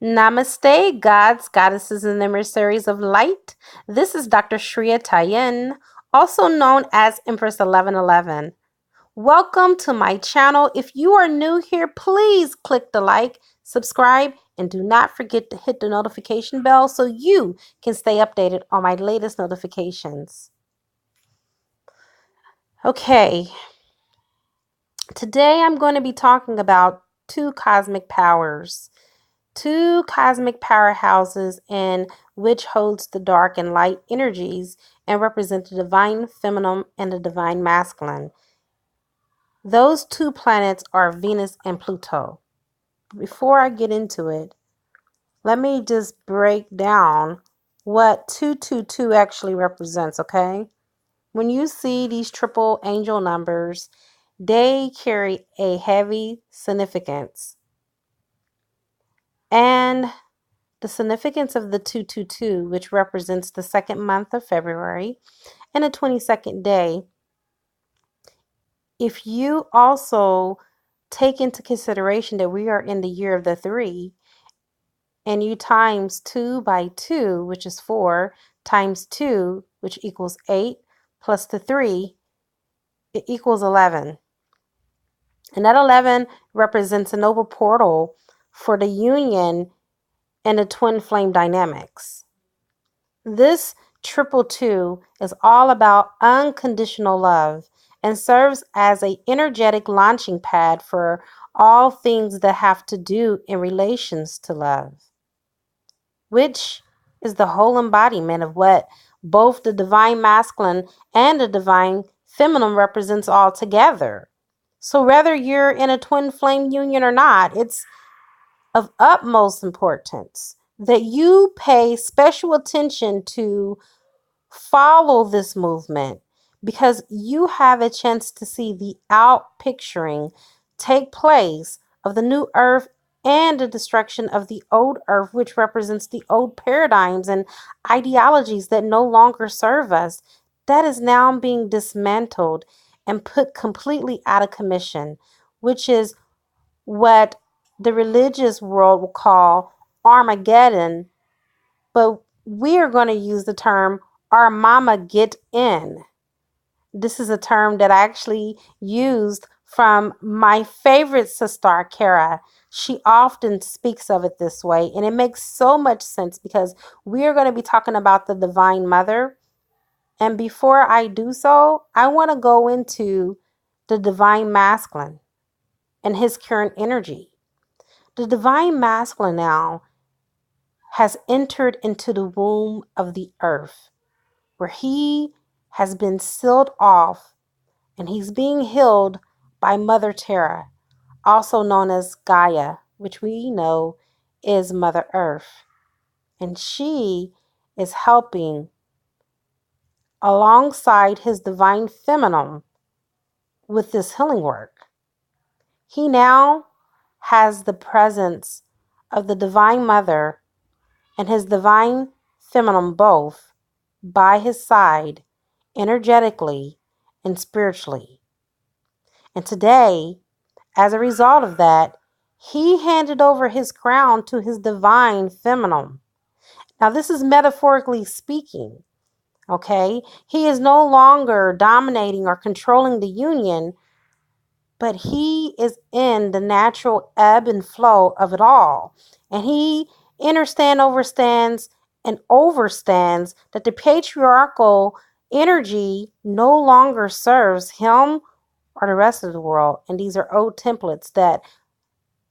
Namaste, gods, goddesses, and emissaries of light. This is Dr. Shreya Tajen, also known as Empress 1111. Welcome to my channel. If you are new here, please click the like, subscribe, and do not forget to hit the notification bell so you can stay updated on my latest notifications. Okay, today I'm going to be talking about two cosmic powers. Two cosmic powerhouses in which holds the dark and light energies and represent the divine feminine and the divine masculine. Those two planets are Venus and Pluto. Before I get into it, let me just break down what 222 actually represents, okay? When you see these triple angel numbers, they carry a heavy significance. And the significance of the 222, which represents the second month of February and the 22nd day, if you also take into consideration that we are in the year of the 3, and you times 2 by 2, which is 4, times 2, which equals 8, plus the 3, it equals 11. And that 11 represents a noble portal for the union and the twin flame dynamics. This 222 is all about unconditional love and serves as an energetic launching pad for all things that have to do in relations to love, which is the whole embodiment of what both the divine masculine and the divine feminine represents all together. So whether you're in a twin flame union or not, it's of utmost importance that you pay special attention to follow this movement, because you have a chance to see the outpicturing take place of the new earth and the destruction of the old earth, which represents the old paradigms and ideologies that no longer serve us. That is now being dismantled and put completely out of commission, which is what the religious world will call Armageddon, but we are going to use the term our mama get in. This is a term that I actually used from my favorite sister, Kara. She often speaks of it this way, and it makes so much sense because we are going to be talking about the Divine Mother. And before I do so, I want to go into the Divine Masculine and his current energy. The Divine Masculine now has entered into the womb of the earth, where he has been sealed off and he's being healed by Mother Terra, also known as Gaia, which we know is Mother Earth. And she is helping alongside his divine feminine with this healing work. He now has the presence of the Divine Mother and his divine feminine both by his side, energetically and spiritually. And today, as a result of that, he handed over his crown to his divine feminine. Now, this is metaphorically speaking, okay? He is no longer dominating or controlling the union, but he is in the natural ebb and flow of it all. And he understands and overstands that the patriarchal energy no longer serves him or the rest of the world. And these are old templates that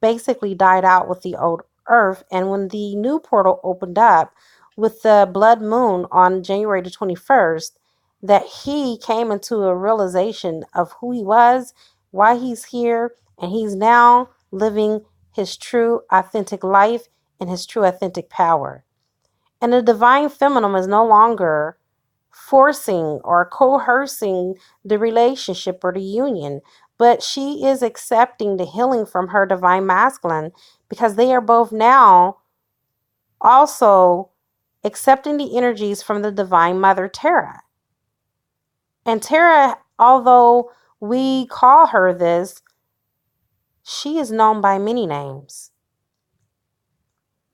basically died out with the old earth. And when the new portal opened up with the blood moon on January the 21st, that he came into a realization of who he was, why he's here, and he's now living his true authentic life and his true authentic power. And the divine feminine is no longer forcing or coercing the relationship or the union, but she is accepting the healing from her divine masculine, because they are both now also accepting the energies from the divine mother Terra. And Terra, although we call her this, she is known by many names.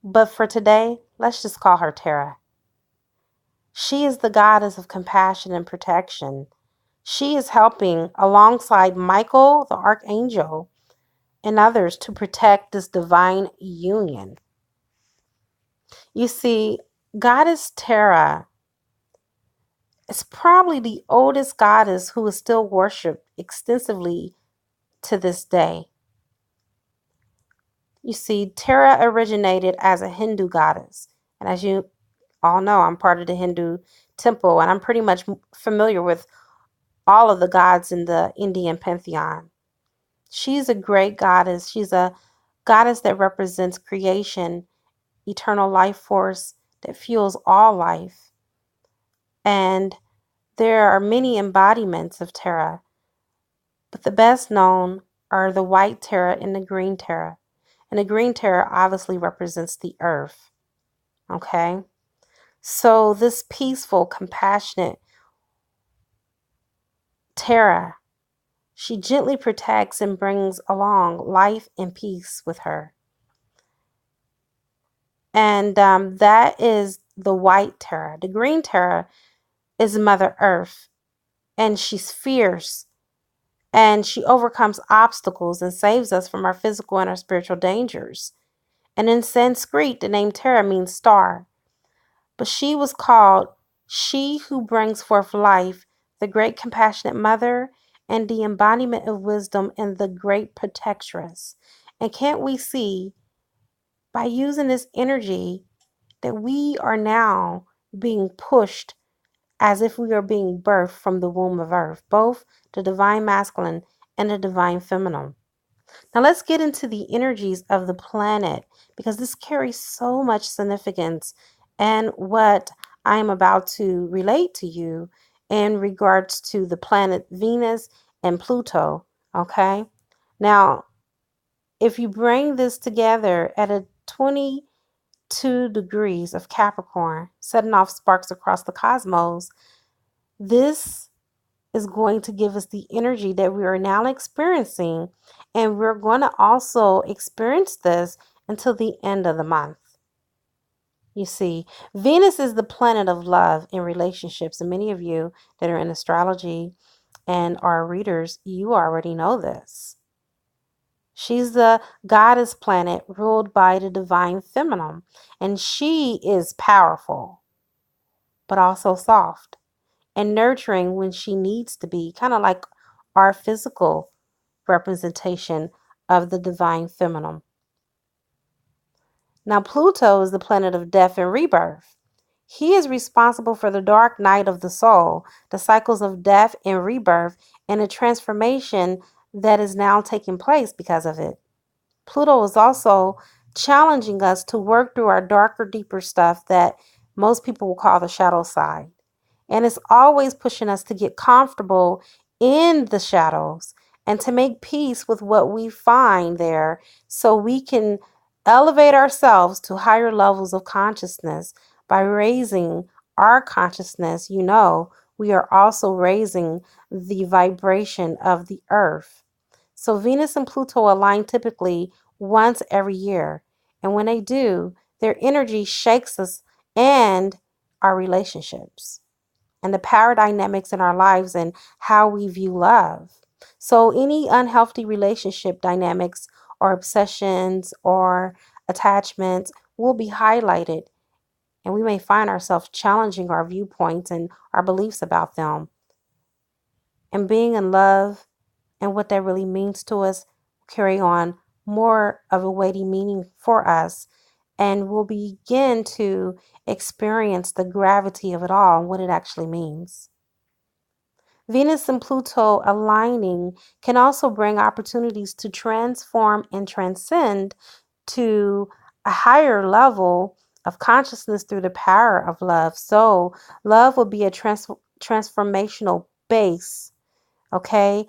But for today, let's just call her Tara. She is the goddess of compassion and protection. She is helping alongside Michael, the archangel, and others to protect this divine union. You see, Goddess Tara is probably the oldest goddess who is still worshipped extensively to this day. You see, Tara originated as a Hindu goddess. And as you all know, I'm part of the Hindu temple, and I'm pretty much familiar with all of the gods in the Indian pantheon. She's a great goddess. She's a goddess that represents creation, eternal life force that fuels all life. And there are many embodiments of Tara, but the best known are the white Tara and the green Tara. And the green Tara obviously represents the earth. Okay? So this peaceful, compassionate Tara, she gently protects and brings along life and peace with her. And that is the white Tara. The green Tara is Mother Earth, and she's fierce, and she overcomes obstacles and saves us from our physical and our spiritual dangers. And in Sanskrit, the name Tara means star. But she was called She Who Brings Forth Life, the Great Compassionate Mother, and the embodiment of wisdom and the Great Protectress. And can't we see, by using this energy, that we are now being pushed as if we are being birthed from the womb of earth, both the divine masculine and the divine feminine. Now let's get into the energies of the planet, because this carries so much significance and what I am about to relate to you in regards to the planet Venus and Pluto. Okay. Now, if you bring this together at a 22 degrees of Capricorn, setting off sparks across the cosmos, this is going to give us the energy that we are now experiencing. And we're going to also experience this until the end of the month. You see, Venus is the planet of love and relationships. And many of you that are in astrology and are readers, you already know this. She's the goddess planet ruled by the divine feminine. And she is powerful, but also soft and nurturing when she needs to be, kind of like our physical representation of the divine feminine. Now, Pluto is the planet of death and rebirth. He is responsible for the dark night of the soul, the cycles of death and rebirth, and the transformation that is now taking place because of it. Pluto is also challenging us to work through our darker, deeper stuff that most people will call the shadow side. And it's always pushing us to get comfortable in the shadows and to make peace with what we find there so we can elevate ourselves to higher levels of consciousness by raising our consciousness. You know, we are also raising the vibration of the earth. So Venus and Pluto align typically once every year. And when they do, their energy shakes us and our relationships and the power dynamics in our lives and how we view love. So any unhealthy relationship dynamics or obsessions or attachments will be highlighted, and we may find ourselves challenging our viewpoints and our beliefs about them. And being in love and what that really means to us carry on more of a weighty meaning for us, and we'll begin to experience the gravity of it all and what it actually means. Venus and Pluto aligning can also bring opportunities to transform and transcend to a higher level of consciousness through the power of love. So love will be a transformational base, okay?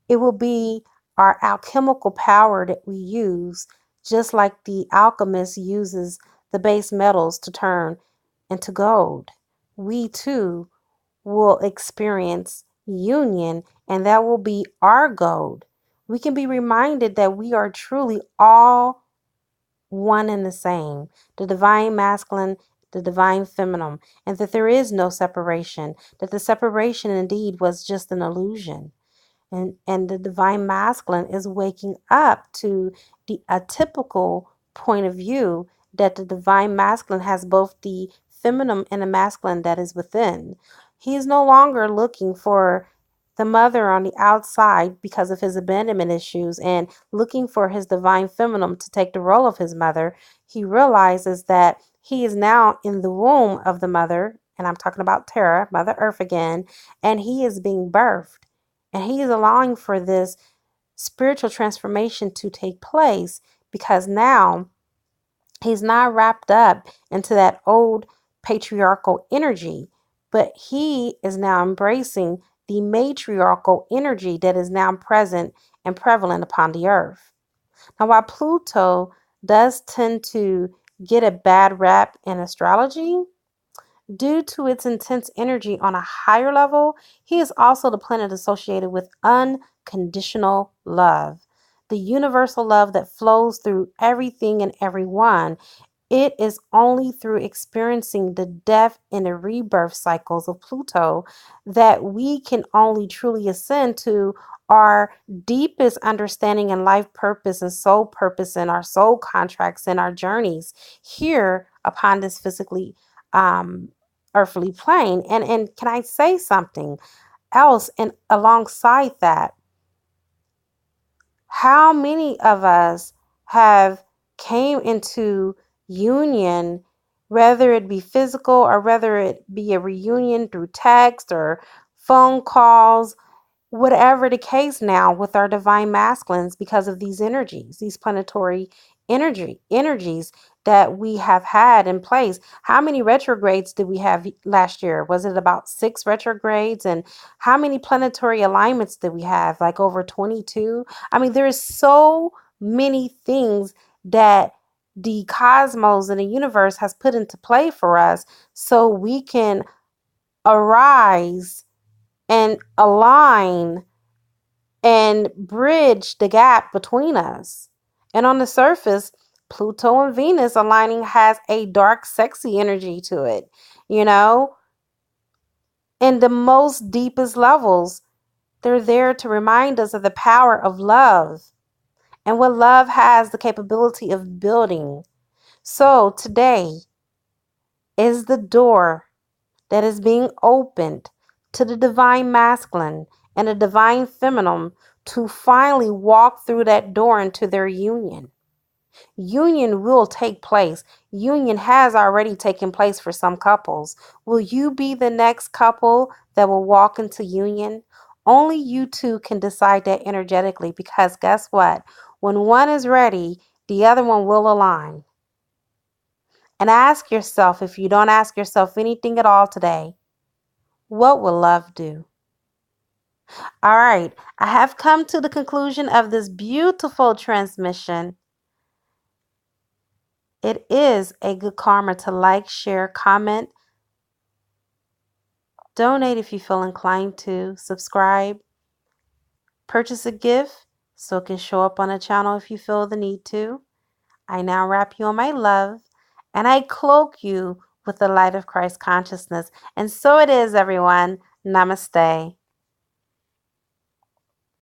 It will be our alchemical power that we use, just like the alchemist uses the base metals to turn into gold. We too will experience union, and that will be our gold. We can be reminded that we are truly all one and the same, the divine masculine, the divine feminine, and that there is no separation, that the separation indeed was just an illusion. And the divine masculine is waking up to the atypical point of view that the divine masculine has both the feminine and the masculine that is within. He is no longer looking for the mother on the outside because of his abandonment issues and looking for his divine feminine to take the role of his mother. He realizes that he is now in the womb of the mother, and I'm talking about Terra, Mother Earth again, and he is being birthed. And he is allowing for this spiritual transformation to take place because now he's not wrapped up into that old patriarchal energy, but he is now embracing the matriarchal energy that is now present and prevalent upon the earth. Now, while Pluto does tend to get a bad rap in astrology, due to its intense energy on a higher level, he is also the planet associated with unconditional love, the universal love that flows through everything and everyone. It is only through experiencing the death and the rebirth cycles of Pluto that we can only truly ascend to our deepest understanding and life purpose and soul purpose and our soul contracts and our journeys here upon this physically earthly plane. And can I say something else? And alongside that, how many of us have came into union, whether it be physical or whether it be a reunion through text or phone calls, whatever the case now, with our divine masculines, because of these energies, these planetary energies that we have had in place. How many retrogrades did we have last year? Was it about 6 retrogrades? And how many planetary alignments did we have? Like over 22. I mean, there is so many things that the cosmos and the universe has put into play for us so we can arise and align and bridge the gap between us. And on the surface, Pluto and Venus aligning has a dark, sexy energy to it, you know? In the most deepest levels, they're there to remind us of the power of love and what love has the capability of building. So today is the door that is being opened to the divine masculine and the divine feminine to finally walk through that door into their union. Union will take place. Union has already taken place for some couples. Will you be the next couple that will walk into union? Only you two can decide that energetically, because guess what? When one is ready, the other one will align. And ask yourself, if you don't ask yourself anything at all today, what will love do? All right, I have come to the conclusion of this beautiful transmission. It is a good karma to like, share, comment, donate if you feel inclined to, subscribe, purchase a gift so it can show up on the channel if you feel the need to. I now wrap you in my love and I cloak you with the light of Christ consciousness. And so it is, everyone. Namaste.